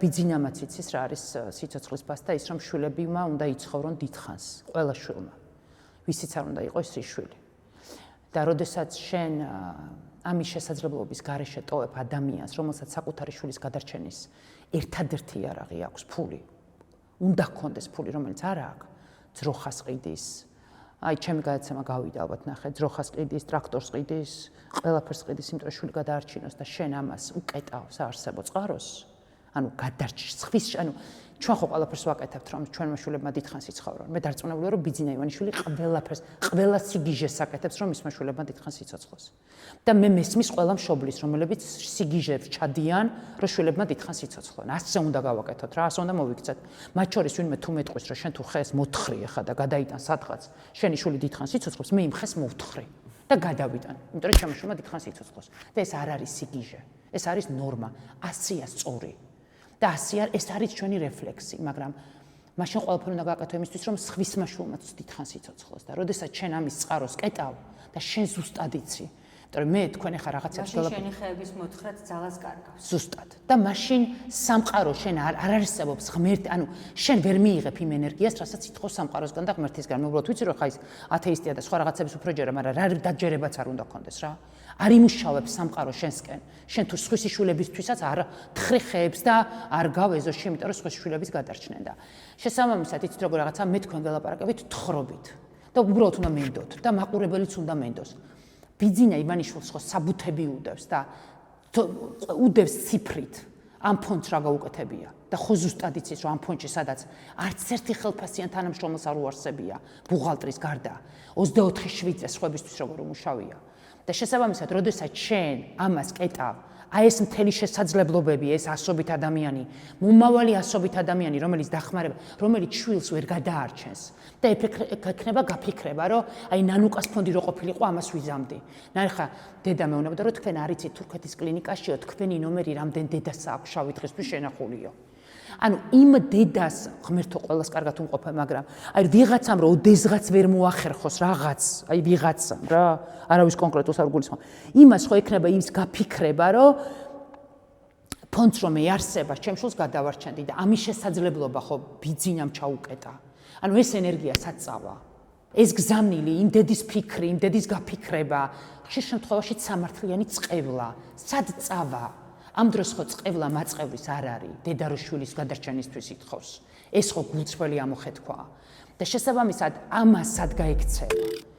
ბიძინამაც იცის რა არის სიცოცხლის ფასი და ის რომ შვილებმა უნდა იცხოვრონ დიდხანს, ყველა შვილმა. ვისიც არ უნდა იყოს ის შვილი. და როდესაც შენ ამის შესაძლებლობის გარეშე ტოვებ ადამიანს, რომელსაც საკუთარი შვილის გადარჩენის ერთადერთი იარაღი აქვს ფული. უნდა გქონდეს ფული, რომელიც არ აქვს, ძროხას ყიდის. აი, ჩემი გადაცემა გავიდა ალბათ ნახე, ძროხას ყიდის, ტრაქტორს ყიდის, ყველაფერს ყიდის, იმიტომ რომ შვილი გადაარჩინოს და შენ ამას უკეტავს არსებო წყაროს. ანუ გადარჩის ხვის, ანუ ჩვენ ხო ყველაფერს ვაკეთებთ, რომ ჩვენმა შვილებმა დიდხანს იცხოვრონ. მე დარწმუნებულია, რომ ბიძინა ივანიშვილი ყველაფერს, ყველა სიგიჟეს აკეთებს, რომ მისმა შვილებმა დიდხანს იცოცხლოს. და მე მესმის ყველა მშობლის, რომელებიც სიგიჟებს ჩადიან, რომ შვილებმა დიდხანს იცოცხლონ. ასე უნდა გავაკეთოთ რა, ასე უნდა მოვიქცეთ. მათ შორის ვინმე თუ მეტყვის, რომ შენ თუ ხეს მოთხრი ახლა და გადაიტან სადღაც, შენი შვილი დიდხანს იცოცხლობს, მე იმ ხეს მოვთხრი და გადავიტან, იმიტომ რომ ჩემი შვილმა დიდხანს იცოცხლოს. და ეს არ არის სიგიჟე, ეს არის ნორმა, ასია სწორი. და ეს არის ჩვენი რეფლექსი, მაგრამ მაშინ ყველაფერი უნდა გააკეთო იმისთვის, რომ სხვისმა შვილმაც დიდხანს იცოცხლოს და როდესაც შენ ამის წყაროს კეტავ და შენ ზუსტად იცი, იმიტომ რომ მე თქვენ ახლა რაღაცებს შენი ხეების მოთხრაც ძალას კარგავს. ზუსტად. და მაშინ სამყარო შენ არ არსებობს ღმერთი, ანუ შენ ვერ მიიღებ იმ ენერგიას, რასაც ითხოვს სამყაროსგან და ღმერთისგან. მე უბრალოდ ვიცი, რომ ხა ის ათეისტია და სხვა რაღაცების უფრო ჯერა, მაგრამ რა დაჯერებაც არ უნდა გქონდეს რა. არ იმუშავებს სამყარო შენსკენ. შენ თუ სხვისი შვილებისთვისაც არ თხრი ხეებს და არ გავეზოში, იმიტომ რომ სხვისი შვილების გადარჩნენ და შესაბამისად იცით როგორ რაღაცა მე თქვენ ველაპარაკებით თხრობით და უბრალოდ უნდა მენდოთ და მაყურებელიც უნდა მენდოს. ბიძინა ივანიშვილს ხო საბუთები უდევს და უდევს ციფრით. ამ ფონდს რა გაუკეთებია და ხო ზუსტად იცის რომ ამ ფონდში სადაც არც ერთი ხელფასიან თანამშრომელს არ უარსებია ბუღალტრის გარდა 24 შვიდზე სხვებისთვის როგორ უმუშავია. და შესაბამისად, როდესაც შენ ამას კეტავ, აი ეს მთელი შესაძლებლობები, ეს ასობით ადამიანი, მომავალი ასობით ადამიანი, რომელიც დახმარება, რომელიც შვილს ვერ გადაარჩენს და ექნება გაფიქრება, რომ აი ნანუკას ფონდი რო ყოფილიყო, ამას ვიზამდი. ნახე, დედა მეუბნება, რომ თქვენ არ იცით თურქეთის კლინიკაშიო, თქვენი ნომერი რამდენ დედას აქვს შავი დღისთვის შენახულიო. ანუ იმ დედას ღმერთო ყველას კარგად უმყოფე, მაგრამ აი ვიღაცამ რო ოდესღაც ვერ მოახერხოს რაღაც, აი ვიღაცამ რა, არავის კონკრეტულს არ გულისხმობ. იმას ხო ექნება იმის გაფიქრება, რომ ფონდს რომ ეარსება, ჩემ შულს გადავარჩენდი და ამის შესაძლებლობა ხო ბიძინამ ჩაუკეტა. ანუ ეს ენერგია სად წავა? ეს გზავნილი, იმ დედის ფიქრი, იმ დედის გაფიქრება, ხშირ შემთხვევაში სამართლიანი წყევლა, სად წავა? ამ დროს ხო წყევლა მაწყევრის არ არის, დედა რო შვილის გადარჩენისთვის ითხოვს. ეს ხო გულწრფელი ამოხეთქვა და შესაბამისად ამას სად გაიქცევა?